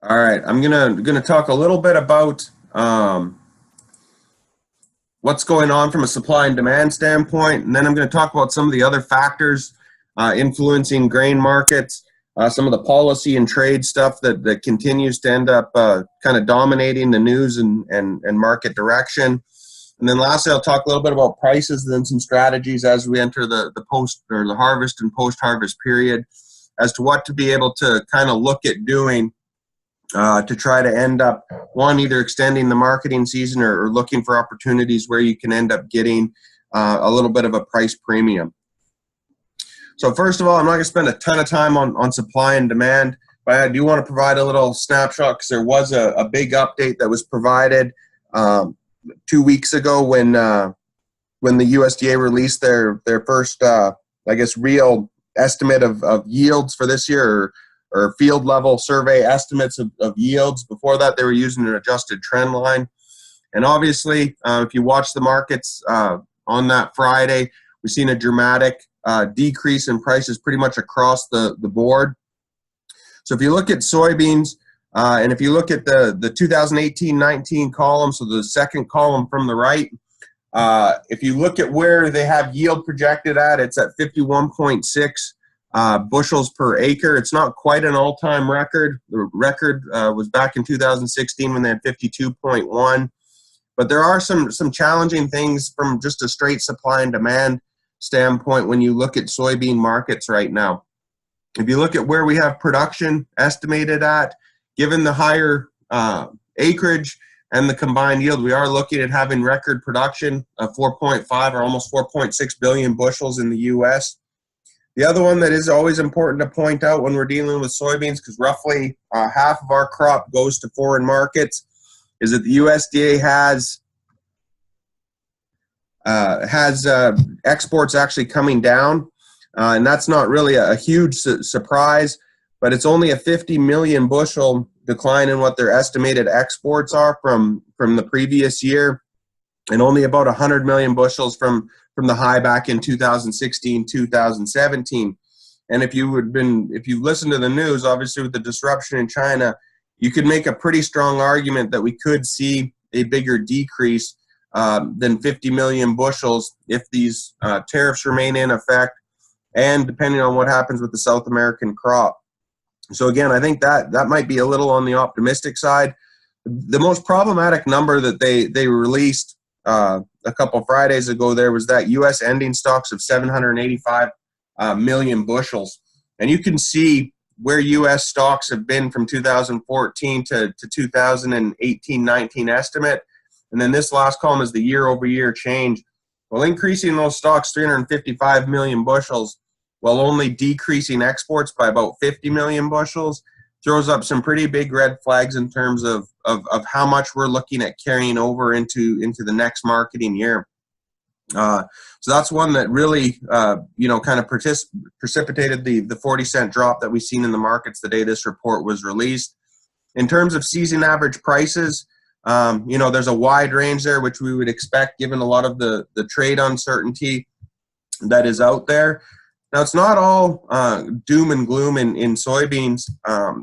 All right, I'm gonna talk a little bit about what's going on from a supply and demand standpoint, and then I'm going to talk about some of the other factors influencing grain markets, some of the policy and trade stuff that continues to end up kind of dominating the news and market direction. And then lastly, I'll talk a little bit about prices and then some strategies as we enter the post or the harvest and post-harvest period as to what to be able to kind of look at doing to try to end up, one, either extending the marketing season or looking for opportunities where you can end up getting a little bit of a price premium. So first of all, I'm not going to spend a ton of time on supply and demand, but I do want to provide a little snapshot because there was a big update that was provided 2 weeks ago when the USDA released their first, real estimate of yields for this year, or field level survey estimates of yields. Before that, they were using an adjusted trend line. And obviously, if you watch the markets on that Friday, we've seen a dramatic decrease in prices pretty much across the board. So if you look at soybeans, and if you look at the 2018-19 column, so the second column from the right, if you look at where they have yield projected at, it's at 51.6 bushels per acre. It's not quite an all-time record. The record was back in 2016 when they had 52.1. But there are some challenging things from just a straight supply and demand standpoint when you look at soybean markets right now. If you look at where we have production estimated at, given the higher acreage and the combined yield, we are looking at having record production of 4.5 or almost 4.6 billion bushels in the U.S. The other one that is always important to point out when we're dealing with soybeans, because roughly half of our crop goes to foreign markets, is that the USDA has exports actually coming down, and that's not really a huge surprise, but it's only a 50 million bushel decline in what their estimated exports are from the previous year, and only about 100 million bushels from the high back in 2016, 2017. And if you listened to the news, obviously with the disruption in China, you could make a pretty strong argument that we could see a bigger decrease than 50 million bushels if these tariffs remain in effect, and depending on what happens with the South American crop. So again, I think that might be a little on the optimistic side. The most problematic number that they released a couple Fridays ago there was that U.S. ending stocks of 785 million bushels. And you can see where U.S. stocks have been from 2014 to 2018-19 estimate. And then this last column is the year-over-year change. Well, increasing those stocks 355 million bushels while only decreasing exports by about 50 million bushels throws up some pretty big red flags in terms of how much we're looking at carrying over into the next marketing year. So that's one that really, kind of precipitated the 40-cent drop that we've seen in the markets the day this report was released. In terms of season average prices, there's a wide range there, which we would expect given a lot of the trade uncertainty that is out there. Now, it's not all doom and gloom in soybeans.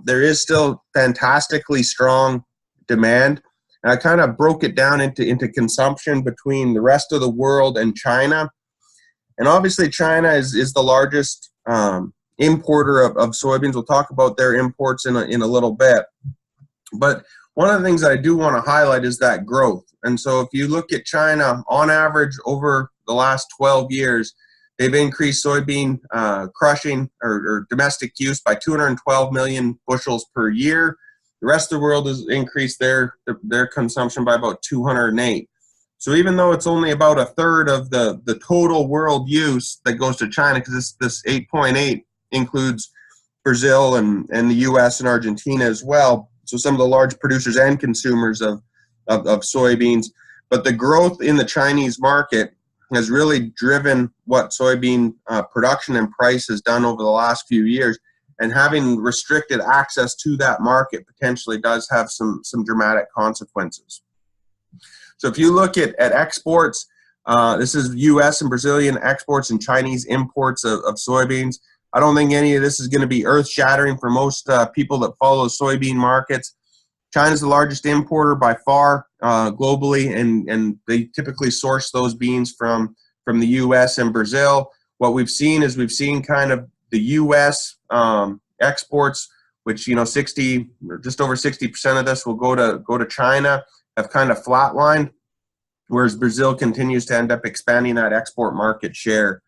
There is still fantastically strong demand. And I kind of broke it down into consumption between the rest of the world and China. And obviously, China is the largest importer of soybeans. We'll talk about their imports in a little bit. But one of the things that I do want to highlight is that growth. And so if you look at China, on average, over the last 12 years, they've increased soybean crushing or domestic use by 212 million bushels per year. The rest of the world has increased their consumption by about 208. So even though it's only about a third of the total world use that goes to China, because this 8.8 includes Brazil and the U.S. and Argentina as well, so some of the large producers and consumers of soybeans. But the growth in the Chinese market has really driven what soybean production and price has done over the last few years. And having restricted access to that market potentially does have some dramatic consequences. So if you look at exports, this is U.S. and Brazilian exports and Chinese imports of soybeans. I don't think any of this is going to be earth-shattering for most people that follow soybean markets. China's the largest importer by far globally, and they typically source those beans from the U.S. and Brazil. What we've seen is kind of the U.S. Exports, which, you know, 60 or just over 60% of this will go to China, have kind of flatlined, whereas Brazil continues to end up expanding that export market share.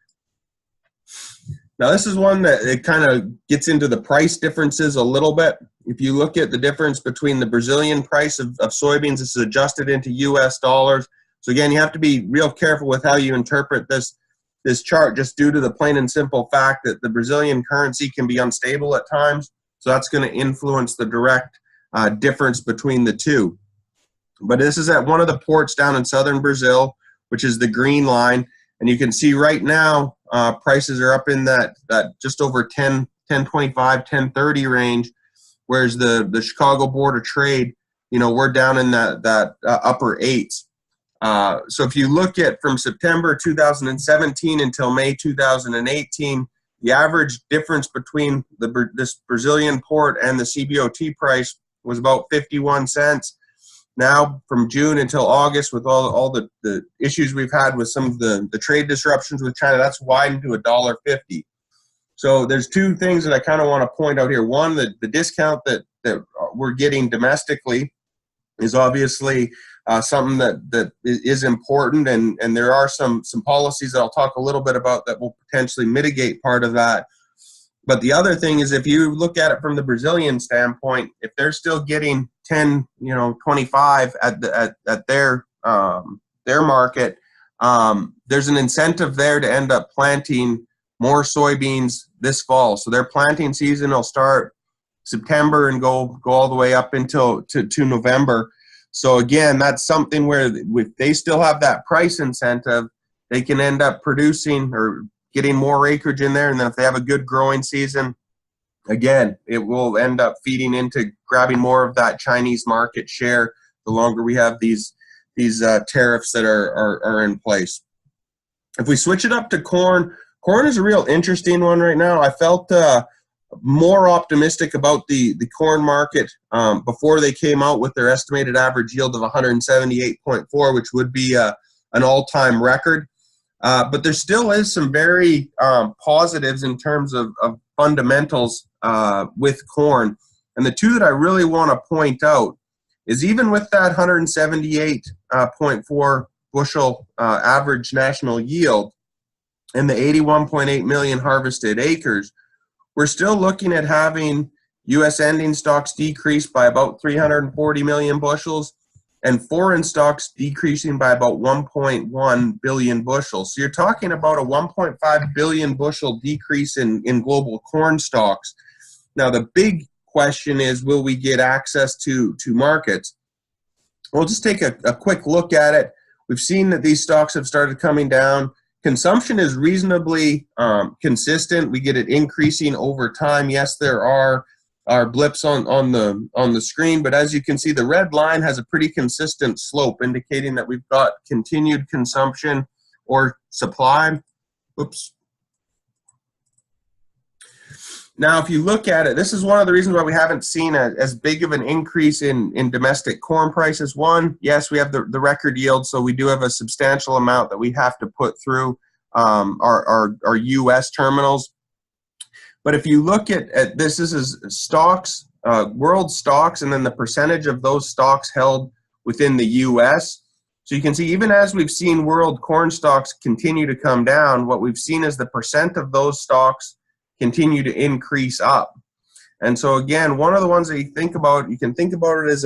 Now, this is one that it kind of gets into the price differences a little bit. If you look at the difference between the Brazilian price of soybeans, this is adjusted into U.S. dollars. So again, you have to be real careful with how you interpret this chart, just due to the plain and simple fact that the Brazilian currency can be unstable at times. So that's going to influence the direct difference between the two. But this is at one of the ports down in southern Brazil, which is the green line. And you can see right now, prices are up in that just over 10.25, 10.30 range, whereas the Chicago Board of Trade, you know, we're down in that upper eights. So if you look at from September 2017 until May 2018, the average difference between this Brazilian port and the CBOT price was about 51 cents. Now, from June until August, with all the issues we've had with some of the trade disruptions with China, that's widened to $1.50. So there's two things that I kind of want to point out here. One, the discount that we're getting domestically is obviously something that is important, and there are some policies that I'll talk a little bit about that will potentially mitigate part of that. But the other thing is, if you look at it from the Brazilian standpoint, if they're still getting 10, 25 at their market, there's an incentive there to end up planting more soybeans this fall. So their planting season will start September and go all the way up until to November. So again, that's something where if they still have that price incentive, they can end up producing or getting more acreage in there. And then if they have a good growing season, again, it will end up feeding into grabbing more of that Chinese market share the longer we have these tariffs that are in place. If we switch it up to corn is a real interesting one right now. I felt more optimistic about the corn market before they came out with their estimated average yield of 178.4, which would be an all-time record. But there still is some very positives in terms of fundamentals with corn. And the two that I really want to point out is, even with that 178.4 bushel average national yield and the 81.8 million harvested acres, we're still looking at having U.S. ending stocks decrease by about 340 million bushels and foreign stocks decreasing by about 1.1 billion bushels. So you're talking about a 1.5 billion bushel decrease in global corn stocks. Now, the big question is, will we get access to markets? We'll just take a quick look at it. We've seen that these stocks have started coming down. Consumption is reasonably consistent. We get it increasing over time. Yes, there are blips on the screen, but as you can see, the red line has a pretty consistent slope, indicating that we've got continued consumption or supply. Oops. Now, if you look at it, this is one of the reasons why we haven't seen as big of an increase in domestic corn prices. One, yes, we have the record yield, so we do have a substantial amount that we have to put through our U.S. terminals. But if you look at this is stocks, world stocks, and then the percentage of those stocks held within the U.S. So you can see, even as we've seen world corn stocks continue to come down, what we've seen is the percent of those stocks continue to increase up. And so again, one of the ones that you can think about it as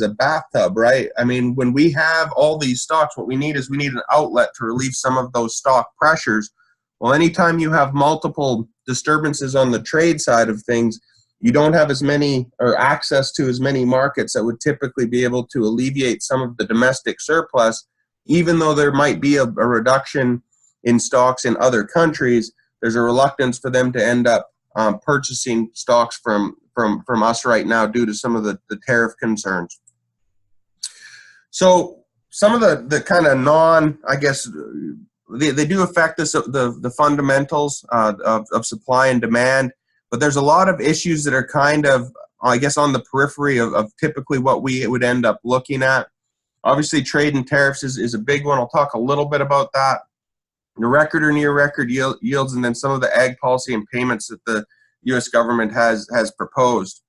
a bathtub, right? I mean, when we have all these stocks, what we need an outlet to relieve some of those stock pressures. Well, anytime you have multiple disturbances on the trade side of things, you don't have as many or access to as many markets that would typically be able to alleviate some of the domestic surplus. Even though there might be a reduction in stocks in other countries, there's a reluctance for them to end up purchasing stocks from us right now due to some of the tariff concerns. So some of the kind of they do affect the fundamentals of supply and demand, but there's a lot of issues that are kind of, I guess, on the periphery of typically what we would end up looking at. Obviously, trade and tariffs is a big one. I'll talk a little bit about that. The record or near record yields, and then some of the ag policy and payments that the U.S. government has proposed.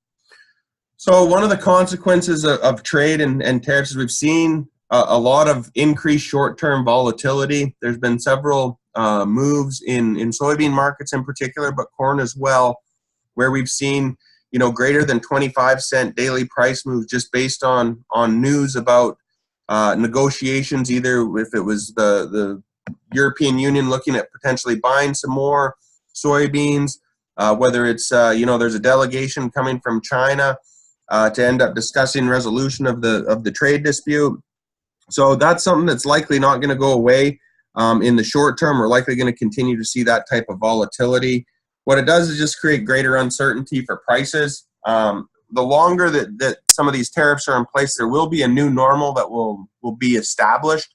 So one of the consequences of trade and tariffs is we've seen a lot of increased short-term volatility. There's been several moves in soybean markets in particular, but corn as well, where we've seen greater than 25-cent daily price moves just based on news about negotiations, either if it was the European Union looking at potentially buying some more soybeans, whether it's there's a delegation coming from China to end up discussing resolution of the trade dispute. So that's something that's likely not going to go away in the short term. We're likely going to continue to see that type of volatility. What it does is just create greater uncertainty for prices. The longer that some of these tariffs are in place, there will be a new normal that will be established.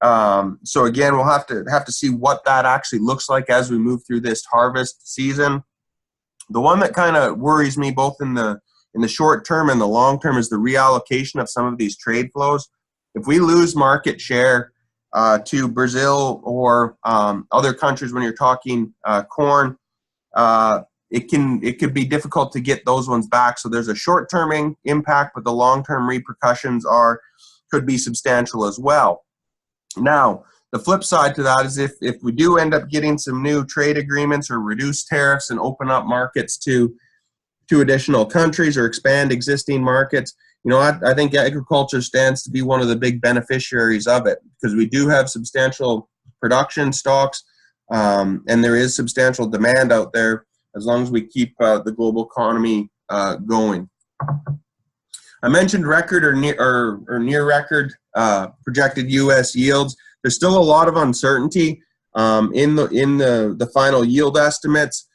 So again, we'll have to see what that actually looks like as we move through this harvest season. The one that kind of worries me both in the short term and the long term is the reallocation of some of these trade flows. If we lose market share to Brazil or other countries, when you're talking corn, it could be difficult to get those ones back. So there's a short-term impact, but the long-term repercussions could be substantial as well. Now, the flip side to that is if we do end up getting some new trade agreements or reduce tariffs and open up markets to additional countries or expand existing markets, I think agriculture stands to be one of the big beneficiaries of it, because we do have substantial production stocks and there is substantial demand out there as long as we keep the global economy going. I mentioned record or near record projected U.S. yields. There's still a lot of uncertainty in the final yield estimates.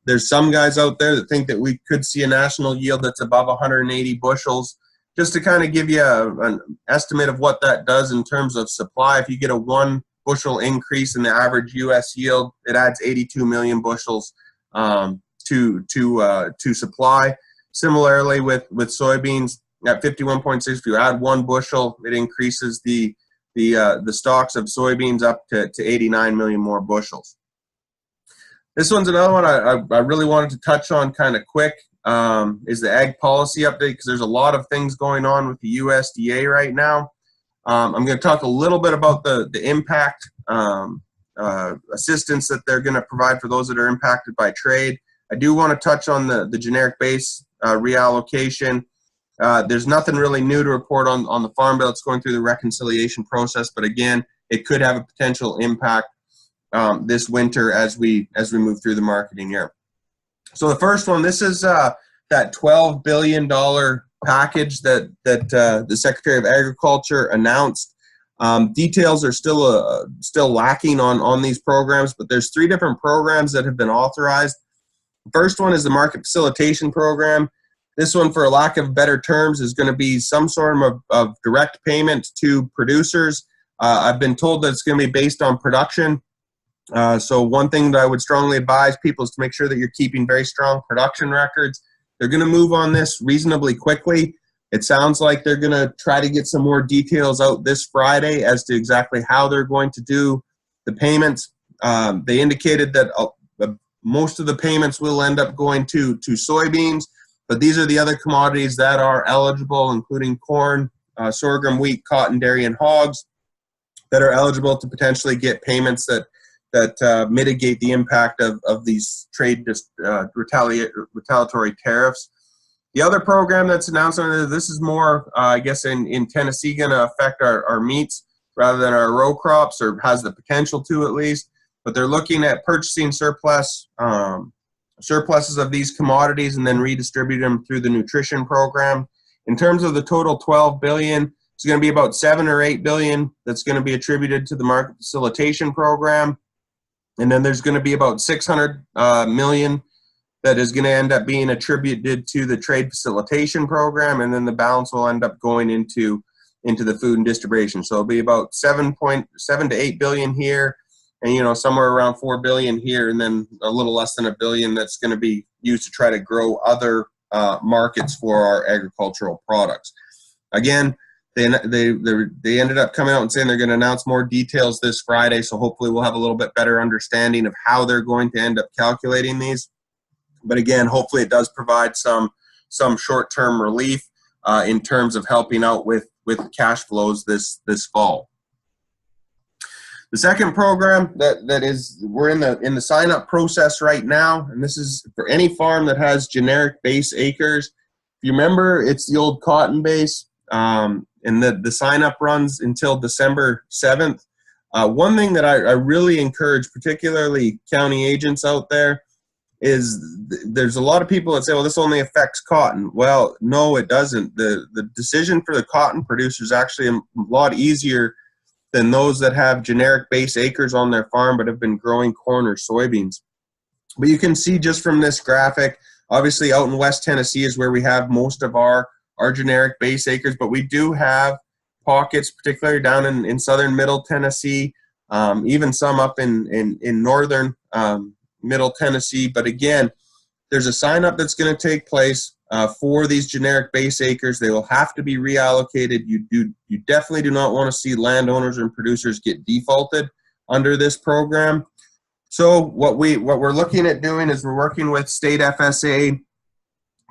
There's some guys out there that think that we could see a national yield that's above 180 bushels. Just to kind of give you an estimate of what that does in terms of supply, if you get a 1 bushel increase in the average U.S. yield, it adds 82 million bushels to supply. Similarly with soybeans at 51.6, if you add 1 bushel, it increases the stocks of soybeans up to 89 million more bushels. This one's another one I really wanted to touch on kind of quick, is the ag policy update, because there's a lot of things going on with the USDA right now. I'm going to talk a little bit about the impact assistance that they're going to provide for those that are impacted by trade. I do want to touch on the generic base reallocation. There's nothing really new to report on the Farm Bill. It's going through the reconciliation process, but again, it could have a potential impact this winter as we move through the marketing year. So the first one, this is that $12 billion package that the Secretary of Agriculture announced. Details are still lacking on these programs, but there's 3 different programs that have been authorized. The first one is the Market Facilitation Program. This one, for lack of better terms, is going to be some sort of direct payment to producers. I've been told that it's going to be based on production. So one thing that I would strongly advise people is to make sure that you're keeping very strong production records. They're going to move on this reasonably quickly. It sounds like they're going to try to get some more details out this Friday as to exactly how they're going to do the payments. They indicated that most of the payments will end up going to soybeans, but these are the other commodities that are eligible, including corn, sorghum, wheat, cotton, dairy, and hogs, that are eligible to potentially get payments that mitigate the impact of these trade retaliatory tariffs. The other program that's announced, this is more, I guess, in Tennessee, going to affect our meats rather than our row crops, or has the potential to at least. But they're looking at purchasing surpluses of these commodities and then redistribute them through the nutrition program. In terms of the total $12 billion, it's going to be about $7 or $8 billion that's going to be attributed to the Market Facilitation Program. And then there's going to be about $600 million that is going to end up being attributed to the Trade Facilitation Program, and then the balance will end up going into into the food and distribution. So it'll be about 7.7 to 8 billion here, and somewhere around 4 billion here, and then a little less than $1 billion that's going to be used to try to grow other markets for our agricultural products. Again, they ended up coming out and saying they're going to announce more details this Friday, so hopefully we'll have a little bit better understanding of how they're going to end up calculating these. But again, hopefully it does provide some short-term relief in terms of helping out with cash flows this fall. The second program that is, we're in the sign-up process right now, and this is for any farm that has generic base acres. If you remember, it's the old cotton base, and the sign-up runs until December 7th. One thing that I really encourage, particularly county agents out there, is there's a lot of people that say, well, this only affects cotton. Well, no, it doesn't. The decision for the cotton producer is actually a lot easier than those that have generic base acres on their farm but have been growing corn or soybeans. But you can see just from this graphic, obviously out in West Tennessee is where we have most of our generic base acres, but we do have pockets, particularly down in southern Middle Tennessee, even some up in northern Middle Tennessee. But again, there's a sign up that's going to take place for these generic base acres. They will have to be reallocated. You definitely do not want to see landowners and producers get defaulted under this program. So what we're looking at doing is we're working with state FSA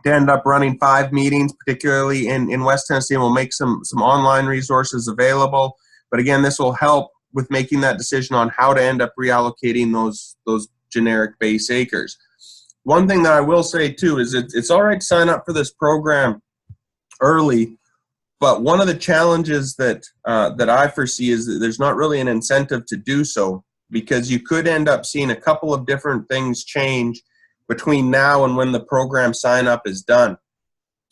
to end up running 5 meetings, particularly in West Tennessee, and we'll make some online resources available. But again, this will help with making that decision on how to end up reallocating those generic base acres. One thing that I will say too is it's all right to sign up for this program early, but one of the challenges that I foresee is that there's not really an incentive to do so, because you could end up seeing a couple of different things change between now and when the program sign up is done.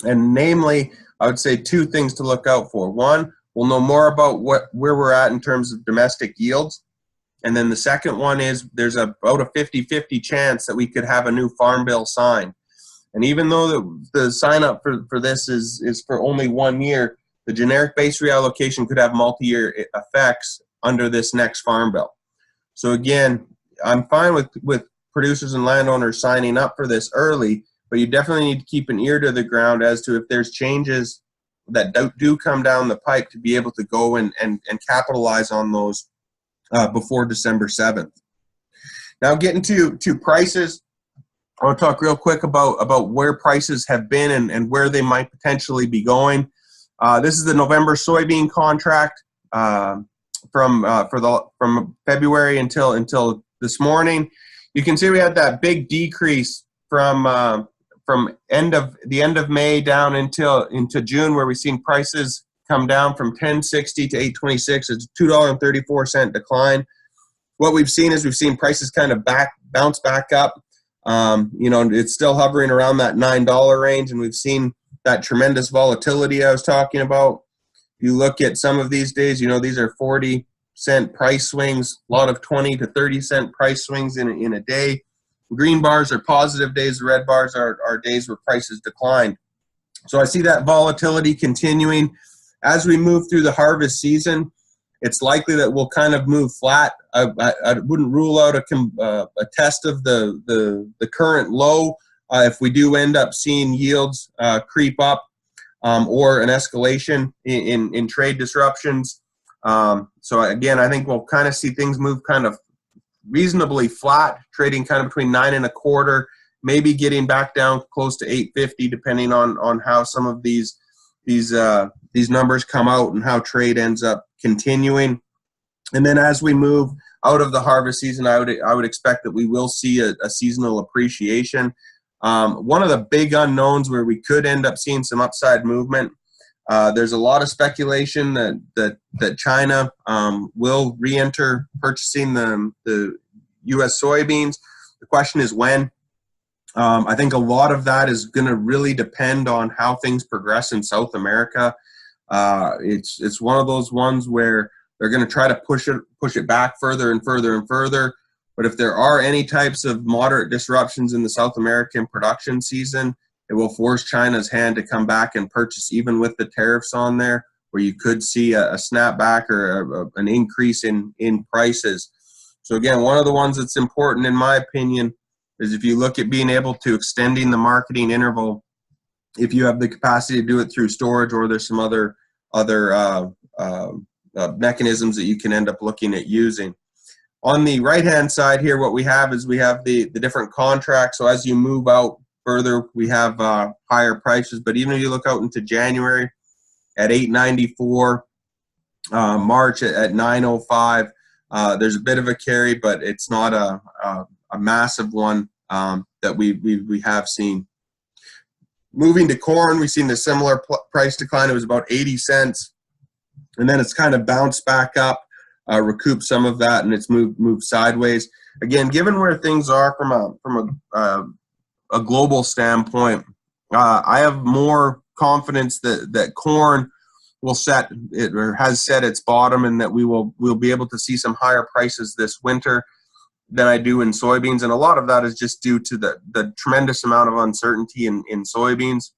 And namely, I would say 2 things to look out for. One, we'll know more about where we're at in terms of domestic yields. And then the second one is there's about a 50-50 chance that we could have a new farm bill signed. And even though the sign up for this is for only 1 year, the generic base reallocation could have multi-year effects under this next farm bill. So again, I'm fine with producers and landowners signing up for this early, but you definitely need to keep an ear to the ground as to if there's changes that do come down the pipe to be able to go and capitalize on those before December 7th. Now getting to prices, I want to talk real quick about where prices have been and where they might potentially be going. This is the November soybean contract from February until this morning. You can see we had that big decrease from the end of May down into June, where we've seen prices come down from 10.60 to 8.26. It's a $2.34 decline. What we've seen is prices kind of bounce back up. It's still hovering around that $9 range, and we've seen that tremendous volatility I was talking about. You look at some of these days, these are 40-cent price swings, a lot of 20 to 30-cent price swings in a day. Green bars are positive days. The red bars are days where prices decline. So I see that volatility continuing. As we move through the harvest season, it's likely that we'll kind of move flat. I wouldn't rule out a test of the current low if we do end up seeing yields creep up or an escalation in trade disruptions. So again, I think we'll kind of see things move kind of reasonably flat, trading kind of between 9.25, maybe getting back down close to 8.50, depending on how some of these numbers come out and how trade ends up continuing. And then as we move out of the harvest season, I would expect that we will see a seasonal appreciation. One of the big unknowns where we could end up seeing some upside movement, there's a lot of speculation that China will re-enter purchasing the U.S. soybeans. The question is when. I think a lot of that is going to really depend on how things progress in South America. It's one of those ones where they're going to try to push it back further and further and further. But if there are any types of moderate disruptions in the South American production season, it will force China's hand to come back and purchase, even with the tariffs on there, where you could see a snapback or an increase in prices. So again, one of the ones that's important in my opinion is if you look at being able to extending the marketing interval, if you have the capacity to do it through storage, or there's some other mechanisms that you can end up looking at using. On the right-hand side here, what we have is we have the different contracts. So as you move out further, we have higher prices. But even if you look out into January at $8.94, March at $9.05, there's a bit of a carry, but it's not a massive one that we have seen. Moving to corn, we've seen a similar price decline. It was about 80 cents, and then it's kind of bounced back up, recouped some of that, and it's moved sideways. Again, given where things are from a global standpoint, I have more confidence that corn will set it, or has set its bottom, and that we'll be able to see some higher prices this winter than I do in soybeans. And a lot of that is just due to the tremendous amount of uncertainty in soybeans.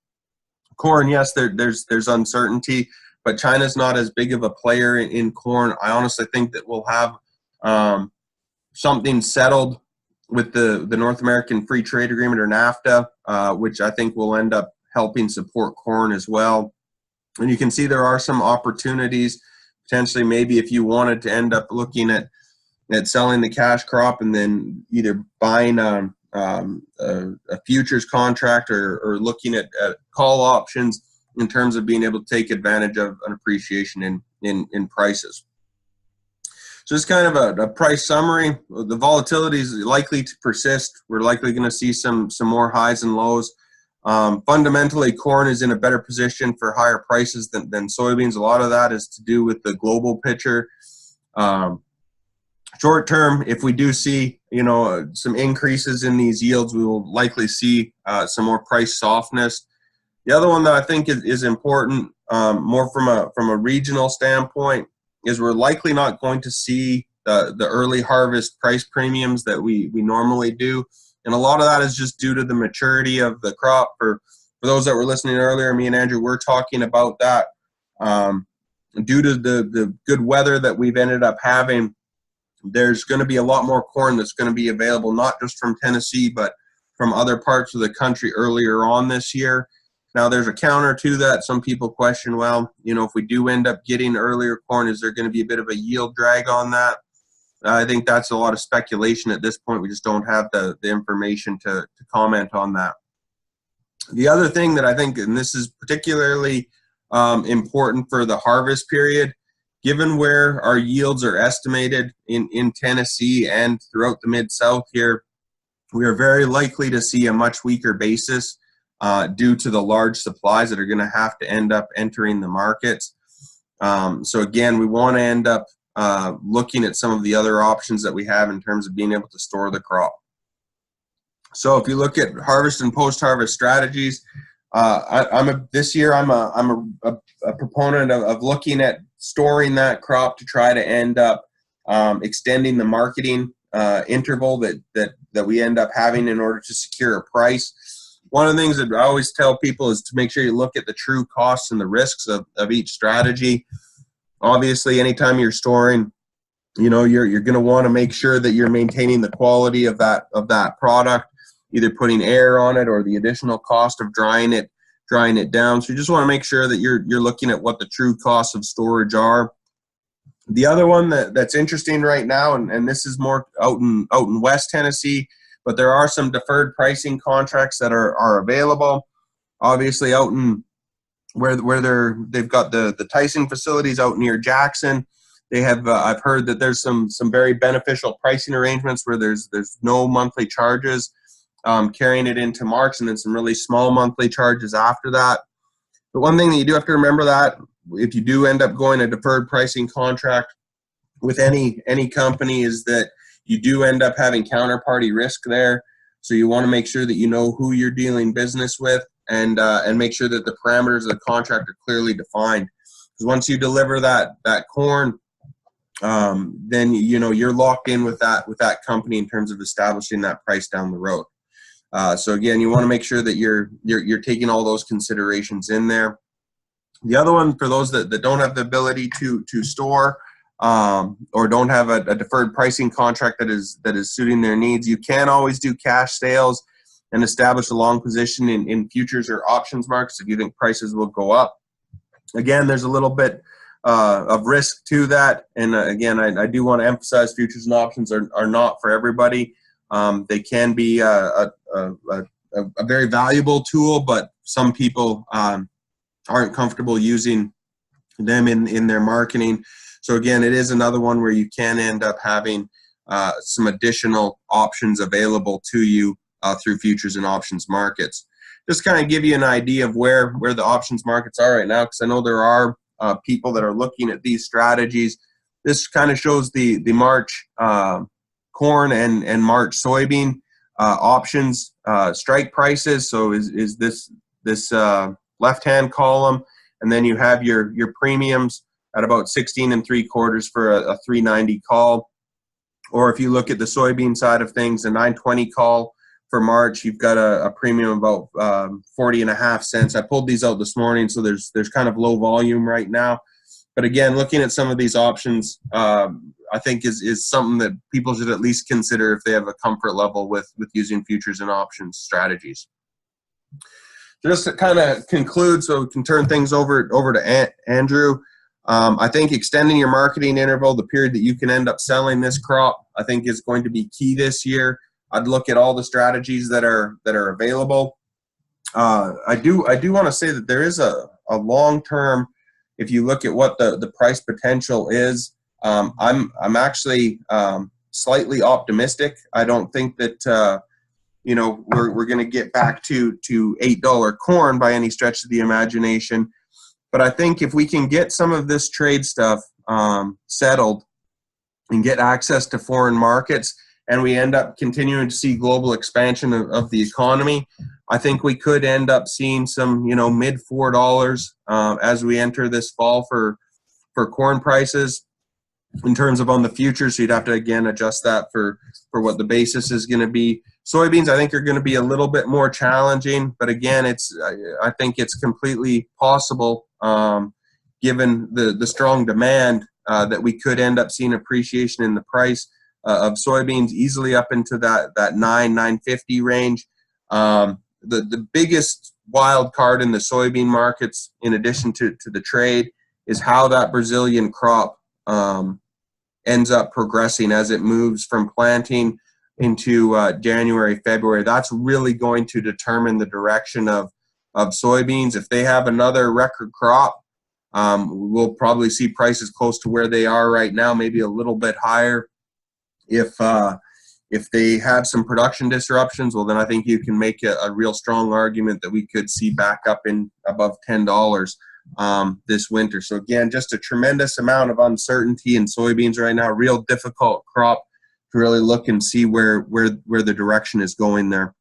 Corn, yes, there's uncertainty, but China's not as big of a player in corn. I honestly think that we'll have something settled with the North American Free Trade Agreement, or NAFTA, which I think will end up helping support corn as well. And you can see there are some opportunities potentially, maybe if you wanted to end up looking at selling the cash crop and then either buying a futures contract or looking at call options in terms of being able to take advantage of an appreciation in prices. So just kind of a price summary. The volatility is likely to persist. We're likely going to see some more highs and lows. Fundamentally, corn is in a better position for higher prices than soybeans. A lot of that is to do with the global picture. Short term, if we do see some increases in these yields, we will likely see some more price softness. The other one that I think is important, more from a regional standpoint, is we're likely not going to see the early harvest price premiums that we normally do. And a lot of that is just due to the maturity of the crop. For those that were listening earlier, me and Andrew were talking about that. Due to the good weather that we've ended up having, there's going to be a lot more corn that's going to be available, not just from Tennessee, but from other parts of the country earlier on this year. Now, there's a counter to that. Some people question, well, if we do end up getting earlier corn, is there going to be a bit of a yield drag on that? I think that's a lot of speculation at this point. We just don't have the information to comment on that. The other thing that I think, and this is particularly important for the harvest period, given where our yields are estimated in Tennessee and throughout the Mid-South here, we are very likely to see a much weaker basis due to the large supplies that are going to have to end up entering the markets. So again, we want to end up looking at some of the other options that we have in terms of being able to store the crop. So if you look at harvest and post-harvest strategies, this year I'm a proponent of looking at storing that crop to try to end up extending the marketing interval that we end up having in order to secure a price. One of the things that I always tell people is to make sure you look at the true costs and the risks of each strategy. Obviously, anytime you're storing, you're going to want to make sure that you're maintaining the quality of that product, either putting air on it or the additional cost of drying it down. So you just want to make sure that you're looking at what the true costs of storage are. The other one that's interesting right now, and this is more out in West Tennessee, but there are some deferred pricing contracts that are available. Obviously, out in where they've got the Tyson facilities out near Jackson, they have. I've heard that there's some very beneficial pricing arrangements where there's no monthly charges carrying it into March, and then some really small monthly charges after that. But one thing that you do have to remember, that if you do end up going a deferred pricing contract with any company, is that you do end up having counterparty risk there. So you want to make sure that you know who you're dealing business with, and make sure that the parameters of the contract are clearly defined. Because once you deliver that corn, then you're locked in with that company in terms of establishing that price down the road. So again, you want to make sure that you're taking all those considerations in there. The other one, for those that don't have the ability to store or don't have a deferred pricing contract that is suiting their needs, you can always do cash sales and establish a long position in futures or options markets if you think prices will go up. Again, there's a little bit of risk to that, and again, I do want to emphasize futures and options are not for everybody. They can be a very valuable tool, but some people aren't comfortable using them in their marketing. So again, it is another one where you can end up having some additional options available to you through futures and options markets. Just kind of give you an idea of where the options markets are right now, because I know there are people that are looking at these strategies. This kind of shows the March corn and March soybean options strike prices. So is this left-hand column, and then you have your premiums at about 16 3/4 for a 390 call. Or if you look at the soybean side of things, a 920 call for March, you've got a premium about 40.5 cents. I pulled these out this morning, so there's kind of low volume right now. But again, looking at some of these options, I think is something that people should at least consider if they have a comfort level with using futures and options strategies. Just to kind of conclude, so we can turn things over to Andrew. I think extending your marketing interval, the period that you can end up selling this crop, I think is going to be key this year. I'd look at all the strategies that are available. I do want to say that there is a long-term, if you look at what the price potential is, I'm actually slightly optimistic. I don't think that we're going to get back to $8 corn by any stretch of the imagination. But I think if we can get some of this trade stuff settled and get access to foreign markets, and we end up continuing to see global expansion of the economy, I think we could end up seeing some, mid $4 as we enter this fall for corn prices. In terms of on the futures, so you'd have to again adjust that for what the basis is going to be. Soybeans, I think, are going to be a little bit more challenging, but again, I think it's completely possible, given the strong demand, that we could end up seeing appreciation in the price of soybeans easily up into that $9.50 range. The biggest wild card in the soybean markets, in addition to the trade, is how that Brazilian crop ends up progressing as it moves from planting into January, February. That's really going to determine the direction of soybeans. If they have another record crop, we'll probably see prices close to where they are right now, maybe a little bit higher. If they have some production disruptions, well, then I think you can make a real strong argument that we could see back up in above $10 this winter. So again, just a tremendous amount of uncertainty in soybeans right now. Real difficult crop to really look and see where the direction is going there.